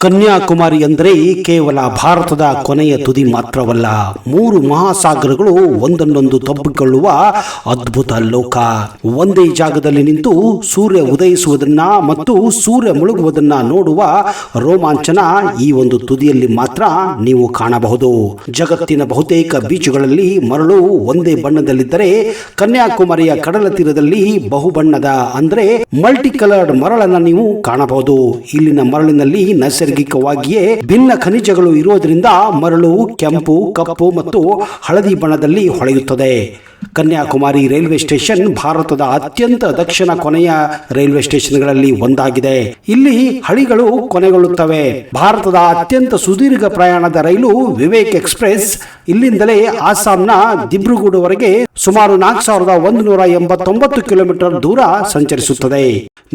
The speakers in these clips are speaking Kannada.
ಕನ್ಯಾಕುಮಾರಿ ಅಂದರೆ ಕೇವಲ ಭಾರತದ ಕೊನೆಯ ತುದಿ ಮಾತ್ರವಲ್ಲ, 3 ಮಹಾಸಾಗರಗಳು ಒಂದನ್ನೊಂದು ತಬ್ಬಿಕೊಳ್ಳುವ ಅದ್ಭುತ ಲೋಕ. ಒಂದೇ ಜಾಗದಲ್ಲಿ ನಿಂತು ಸೂರ್ಯ ಉದಯಿಸುವುದನ್ನ ಮತ್ತು ಸೂರ್ಯ ಮುಳುಗುವುದನ್ನ ನೋಡುವ ರೋಮಾಂಚನ ಈ ಒಂದು ತುದಿಯಲ್ಲಿ ಮಾತ್ರ ನೀವು ಕಾಣಬಹುದು. ಜಗತ್ತಿನ ಬಹುತೇಕ ಬೀಚುಗಳಲ್ಲಿ ಮರಳು ಒಂದೇ ಬಣ್ಣದಲ್ಲಿದ್ದರೆ, ಕನ್ಯಾಕುಮಾರಿಯ ಕಡಲ ತೀರದಲ್ಲಿ ಬಹುಬಣ್ಣದ ಅಂದರೆ ಮಲ್ಟಿ ಕಲರ್ಡ್ ಮರಳನ್ನ ನೀವು ಕಾಣಬಹುದು. ಇಲ್ಲಿನ ಮರಳಿನಲ್ಲಿ ನೈಸರ್ಗಿಕವಾಗಿಯೇ ಭಿನ್ನ ಖನಿಜಗಳು ಇರುವುದರಿಂದ ಮರಳು ಕೆಂಪು, ಕಪ್ಪು ಮತ್ತು ಹಳದಿ ಬಣ್ಣದಲ್ಲಿ ಹೊಳೆಯುತ್ತದೆ. ಕನ್ಯಾಕುಮಾರಿ ರೈಲ್ವೆ ಸ್ಟೇಷನ್ ಭಾರತದ ಅತ್ಯಂತ ದಕ್ಷಿಣ ಕೊನೆಯ ರೈಲ್ವೆ ಸ್ಟೇಷನ್ಗಳಲ್ಲಿ ಒಂದಾಗಿದೆ. ಇಲ್ಲಿ ಹಳಿಗಳು ಕೊನೆಗೊಳ್ಳುತ್ತವೆ. ಭಾರತದ ಅತ್ಯಂತ ಸುದೀರ್ಘ ಪ್ರಯಾಣದ ರೈಲು ವಿವೇಕ್ ಎಕ್ಸ್ಪ್ರೆಸ್ ಇಲ್ಲಿಂದಲೇ ಆಸಾಂನ ದಿಬ್ರುಗಢ್ವರೆಗೆ ಸುಮಾರು 4189 ಕಿಲೋಮೀಟರ್ ದೂರ ಸಂಚರಿಸುತ್ತದೆ.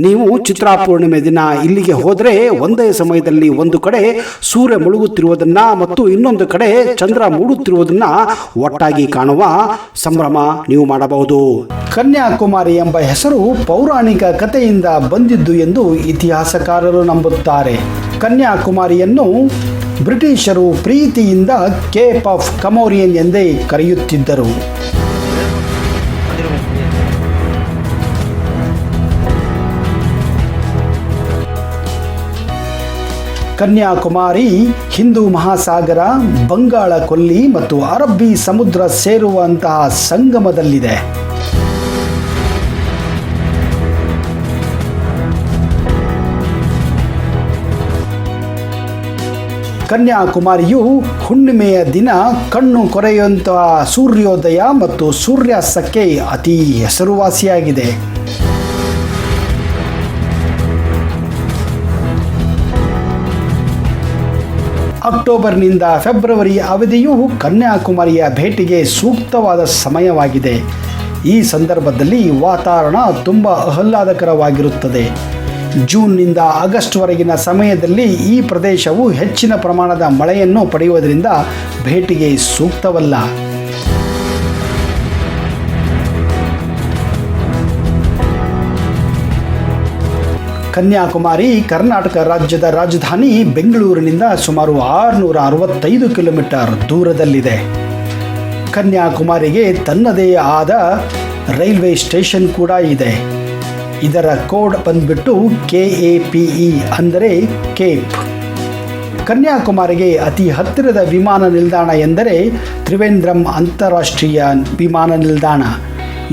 ನೀವು ಚಿತ್ರಾ ಪೂರ್ಣಿಮೆ ದಿನ ಇಲ್ಲಿಗೆ ಹೋದರೆ ಒಂದೇ ಸಮಯದಲ್ಲಿ ಒಂದು ಕಡೆ ಸೂರ್ಯ ಮುಳುಗುತ್ತಿರುವುದನ್ನ ಮತ್ತು ಇನ್ನೊಂದು ಕಡೆ ಚಂದ್ರ ಮೂಡುತ್ತಿರುವುದನ್ನ ಒಟ್ಟಾಗಿ ಕಾಣುವ ಸಂಭ್ರಮ ನೀವು ಮಾಡಬಹುದು. ಕನ್ಯಾಕುಮಾರಿ ಎಂಬ ಹೆಸರು ಪೌರಾಣಿಕ ಕಥೆಯಿಂದ ಬಂದಿದ್ದು ಎಂದು ಇತಿಹಾಸಕಾರರು ನಂಬುತ್ತಾರೆ. ಕನ್ಯಾಕುಮಾರಿಯನ್ನು ಬ್ರಿಟಿಷರು ಪ್ರೀತಿಯಿಂದ ಕೇಪ್ ಆಫ್ ಕಮೋರಿಯನ್ ಎಂದೇ ಕರೆಯುತ್ತಿದ್ದರು. ಕನ್ಯಾಕುಮಾರಿ ಹಿಂದೂ ಮಹಾಸಾಗರ, ಬಂಗಾಳ ಕೊಲ್ಲಿ ಮತ್ತು ಅರಬ್ಬಿ ಸಮುದ್ರ ಸೇರುವಂತಹ ಸಂಗಮದಲ್ಲಿದೆ. ಕನ್ಯಾಕುಮಾರಿಯು ಹುಣ್ಣಿಮೆಯ ದಿನ ಕಣ್ಣು ಕೊರೆಯುವಂತಹ ಸೂರ್ಯೋದಯ ಮತ್ತು ಸೂರ್ಯಾಸ್ತಕ್ಕೆ ಅತಿ ಹೆಸರುವಾಸಿಯಾಗಿದೆ. ಅಕ್ಟೋಬರ್ನಿಂದ ಫೆಬ್ರವರಿ ಅವಧಿಯು ಕನ್ಯಾಕುಮಾರಿಯ ಭೇಟಿಗೆ ಸೂಕ್ತವಾದ ಸಮಯವಾಗಿದೆ. ಈ ಸಂದರ್ಭದಲ್ಲಿ ವಾತಾವರಣ ತುಂಬ ಆಹ್ಲಾದಕರವಾಗಿರುತ್ತದೆ. ಜೂನ್ನಿಂದ ಆಗಸ್ಟ್ವರೆಗಿನ ಸಮಯದಲ್ಲಿ ಈ ಪ್ರದೇಶವು ಹೆಚ್ಚಿನ ಪ್ರಮಾಣದ ಮಳೆಯನ್ನು ಪಡೆಯುವುದರಿಂದ ಭೇಟಿಗೆ ಸೂಕ್ತವಲ್ಲ. ಕನ್ಯಾಕುಮಾರಿ ಕರ್ನಾಟಕ ರಾಜ್ಯದ ರಾಜಧಾನಿ ಬೆಂಗಳೂರಿನಿಂದ ಸುಮಾರು 665 ಕಿಲೋಮೀಟರ್ ದೂರದಲ್ಲಿದೆ. ಕನ್ಯಾಕುಮಾರಿಗೆ ತನ್ನದೇ ಆದ ರೈಲ್ವೆ ಸ್ಟೇಷನ್ ಕೂಡ ಇದೆ. ಇದರ ಕೋಡ್ ಬಂದ್ಬಿಟ್ಟು KAPE ಅಂದರೆ ಕೇಪ್. ಕನ್ಯಾಕುಮಾರಿಗೆ ಅತಿ ಹತ್ತಿರದ ವಿಮಾನ ನಿಲ್ದಾಣ ಎಂದರೆ ತ್ರಿವೇಂದ್ರಂ ಅಂತಾರಾಷ್ಟ್ರೀಯ ವಿಮಾನ ನಿಲ್ದಾಣ.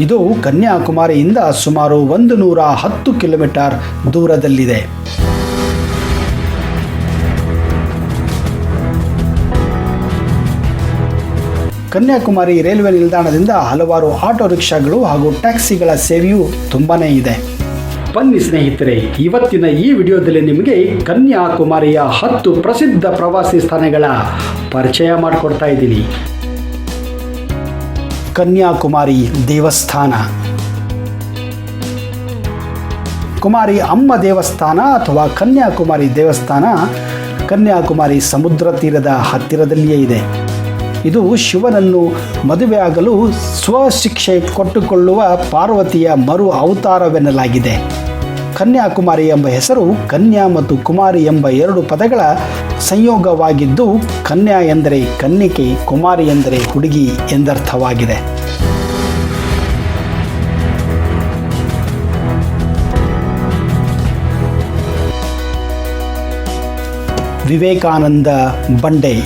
ಇದು ಕನ್ಯಾಕುಮಾರಿಯಿಂದ ಸುಮಾರು 110 ಕಿಲೋಮೀಟರ್ ದೂರದಲ್ಲಿದೆ. ಕನ್ಯಾಕುಮಾರಿ ರೈಲ್ವೆ ನಿಲ್ದಾಣದಿಂದ ಹಲವಾರು ಆಟೋ ರಿಕ್ಷಾಗಳು ಹಾಗೂ ಟ್ಯಾಕ್ಸಿಗಳ ಸೇವೆಯೂ ತುಂಬಾನೇ ಇದೆ. ಬನ್ನಿ ಸ್ನೇಹಿತರೆ, ಇವತ್ತಿನ ಈ ವಿಡಿಯೋದಲ್ಲಿ ನಿಮಗೆ ಕನ್ಯಾಕುಮಾರಿಯ 10 ಪ್ರಸಿದ್ಧ ಪ್ರವಾಸಿ ಸ್ಥಾನಗಳ ಪರಿಚಯ ಮಾಡಿಕೊಡ್ತಾ ಇದ್ದೀನಿ. ಕನ್ಯಾಕುಮಾರಿ ದೇವಸ್ಥಾನ. ಕುಮಾರಿ ಅಮ್ಮ ದೇವಸ್ಥಾನ ಅಥವಾ ಕನ್ಯಾಕುಮಾರಿ ದೇವಸ್ಥಾನ ಕನ್ಯಾಕುಮಾರಿ ಸಮುದ್ರ ತೀರದ ಹತ್ತಿರದಲ್ಲಿಯೇ ಇದೆ. ಇದು ಶಿವನನ್ನು ಮದುವೆಯಾಗಲು ಸ್ವಶಿಕ್ಷೆ ಕೊಟ್ಟುಕೊಳ್ಳುವ ಪಾರ್ವತಿಯ ಮರು ಅವತಾರವೆನ್ನಲಾಗಿದೆ. ಕನ್ಯಾಕುಮಾರಿ ಎಂಬ ಹೆಸರು ಕನ್ಯಾ ಮತ್ತು ಕುಮಾರಿ ಎಂಬ 2 ಪದಗಳ ಸಂಯೋಗವಾಗಿದ್ದು, ಕನ್ಯಾ ಎಂದರೆ ಕನ್ನಿಕೆ, ಕುಮಾರಿ ಎಂದರೆ ಹುಡುಗಿ ಎಂದರ್ಥವಾಗಿದೆ. ವಿವೇಕಾನಂದ ಬಂಡೆ.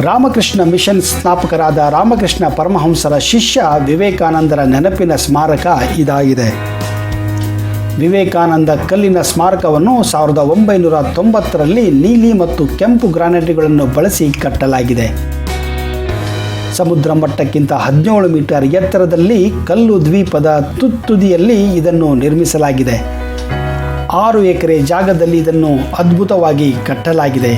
ರಾಮಕೃಷ್ಣ ಮಿಷನ್ ಸ್ಥಾಪಕರಾದ ರಾಮಕೃಷ್ಣ ಪರಮಹಂಸರ ಶಿಷ್ಯ ವಿವೇಕಾನಂದರ ನೆನಪಿನ ಸ್ಮಾರಕ ಇದಾಗಿದೆ. ವಿವೇಕಾನಂದ ಕಲ್ಲಿನ ಸ್ಮಾರಕವನ್ನು 1990ರಲ್ಲಿ ನೀಲಿ ಮತ್ತು ಕೆಂಪು ಗ್ರಾನೈಟ್ಗಳನ್ನು ಬಳಸಿ ಕಟ್ಟಲಾಗಿದೆ. ಸಮುದ್ರ ಮಟ್ಟಕ್ಕಿಂತ 17 ಮೀಟರ್ ಎತ್ತರದಲ್ಲಿ ಕಲ್ಲು ದ್ವೀಪದ ತುತ್ತುದಿಯಲ್ಲಿ ಇದನ್ನು ನಿರ್ಮಿಸಲಾಗಿದೆ. 6 ಎಕರೆ ಜಾಗದಲ್ಲಿ ಇದನ್ನು ಅದ್ಭುತವಾಗಿ ಕಟ್ಟಲಾಗಿದೆ.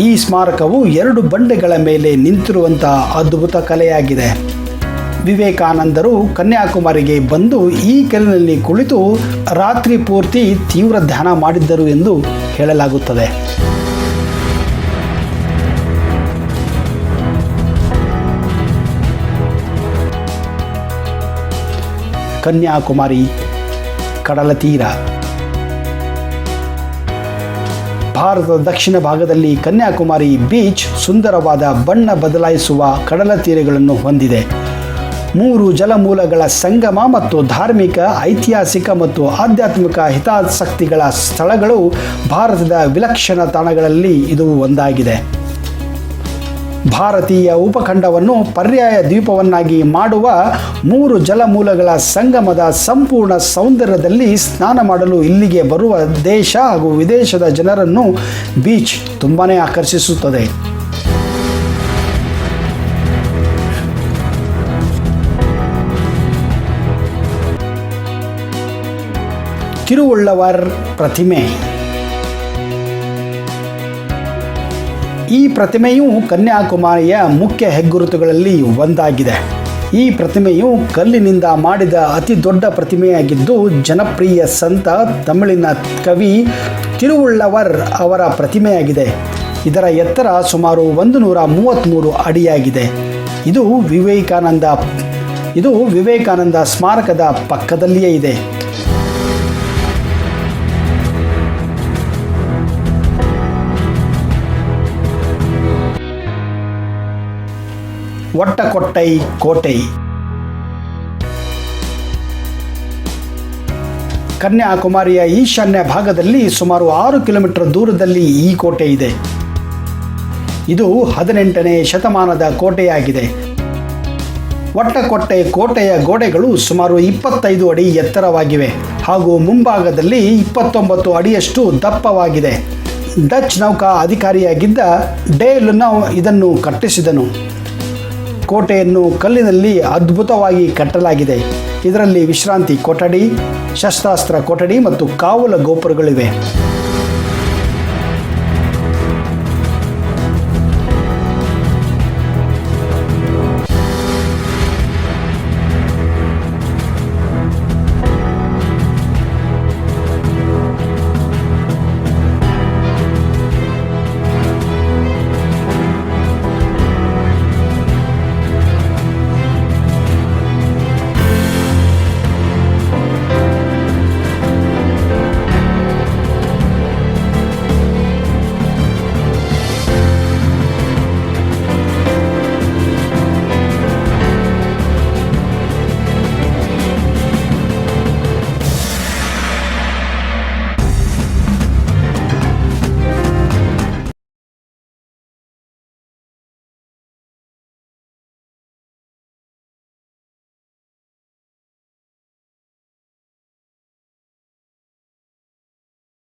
ಈ ಸ್ಮಾರಕವು 2 ಬಂಡೆಗಳ ಮೇಲೆ ನಿಂತಿರುವಂತಹ ಅದ್ಭುತ ಕಲೆಯಾಗಿದೆ. ವಿವೇಕಾನಂದರು ಕನ್ಯಾಕುಮಾರಿಗೆ ಬಂದು ಈ ಕಲ್ಲಿನಲ್ಲಿ ಕುಳಿತು ರಾತ್ರಿ ಪೂರ್ತಿ ತೀವ್ರ ಧ್ಯಾನ ಮಾಡಿದ್ದರು ಎಂದು ಹೇಳಲಾಗುತ್ತದೆ. ಕನ್ಯಾಕುಮಾರಿ ಕಡಲ ತೀರ. ಭಾರತದ ದಕ್ಷಿಣ ಭಾಗದಲ್ಲಿ ಕನ್ಯಾಕುಮಾರಿ ಬೀಚ್ ಸುಂದರವಾದ ಬಣ್ಣ ಬದಲಾಯಿಸುವ ಕಡಲ ತೀರಗಳನ್ನು ಹೊಂದಿದೆ. 3 ಜಲಮೂಲಗಳ ಸಂಗಮ ಮತ್ತು ಧಾರ್ಮಿಕ, ಐತಿಹಾಸಿಕ ಮತ್ತು ಆಧ್ಯಾತ್ಮಿಕ ಹಿತಾಸಕ್ತಿಗಳ ಸ್ಥಳಗಳು ಭಾರತದ ವಿಲಕ್ಷಣ ತಾಣಗಳಲ್ಲಿ ಇದು ಒಂದಾಗಿದೆ. ಭಾರತೀಯ ಉಪಖಂಡವನ್ನು ಪರ್ಯಾಯ ದ್ವೀಪವನ್ನಾಗಿ ಮಾಡುವ 3 ಜಲಮೂಲಗಳ ಸಂಗಮದ ಸಂಪೂರ್ಣ ಸೌಂದರ್ಯದಲ್ಲಿ ಸ್ನಾನ ಮಾಡಲು ಇಲ್ಲಿಗೆ ಬರುವ ದೇಶ ಹಾಗೂ ವಿದೇಶದ ಜನರನ್ನು ಬೀಚ್ ತುಂಬಾನೇ ಆಕರ್ಷಿಸುತ್ತದೆ. ತಿರುವುಳ್ಳವರ್ ಪ್ರತಿಮೆ. ಈ ಪ್ರತಿಮೆಯು ಕನ್ಯಾಕುಮಾರಿಯ ಮುಖ್ಯ ಹೆಗ್ಗುರುತುಗಳಲ್ಲಿ ಒಂದಾಗಿದೆ. ಈ ಪ್ರತಿಮೆಯು ಕಲ್ಲಿನಿಂದ ಮಾಡಿದ ಅತಿ ದೊಡ್ಡ ಪ್ರತಿಮೆಯಾಗಿದ್ದು, ಜನಪ್ರಿಯ ಸಂತ ತಮಿಳಿನ ಕವಿ ತಿರುವುಳ್ಳವರ್ ಅವರ ಪ್ರತಿಮೆಯಾಗಿದೆ. ಇದರ ಎತ್ತರ ಸುಮಾರು 133 ಅಡಿಯಾಗಿದೆ. ಇದು ವಿವೇಕಾನಂದ ಸ್ಮಾರಕದ ಪಕ್ಕದಲ್ಲಿಯೇ ಇದೆ. ವಟ್ಟಕೊಟ್ಟೈ ಕೋಟೆ. ಕನ್ಯಾಕುಮಾರಿಯ ಈಶಾನ್ಯ ಭಾಗದಲ್ಲಿ ಸುಮಾರು 6 ಕಿಲೋಮೀಟರ್ ದೂರದಲ್ಲಿ ಈ ಕೋಟೆ ಇದೆ. ಇದು 18ನೇ ಶತಮಾನದ ಕೋಟೆಯಾಗಿದೆ. ವಟ್ಟಕೊಟ್ಟೈ ಕೋಟೆಯ ಗೋಡೆಗಳು ಸುಮಾರು 25 ಅಡಿ ಎತ್ತರವಾಗಿವೆ ಹಾಗೂ ಮುಂಭಾಗದಲ್ಲಿ 29 ಅಡಿಯಷ್ಟು ದಪ್ಪವಾಗಿದೆ. ಡಚ್ ನೌಕಾ ಅಧಿಕಾರಿಯಾಗಿದ್ದ ಡೇಲ್ನು ಇದನ್ನು ಕಟ್ಟಿಸಿದನು. ಕೋಟೆಯನ್ನು ಕಲ್ಲಿನಲ್ಲಿ ಅದ್ಭುತವಾಗಿ ಕಟ್ಟಲಾಗಿದೆ. ಇದರಲ್ಲಿ ವಿಶ್ರಾಂತಿ ಕೊಠಡಿ, ಶಸ್ತ್ರಾಸ್ತ್ರ ಕೊಠಡಿ ಮತ್ತು ಕಾವಲ ಗೋಪುರಗಳಿವೆ.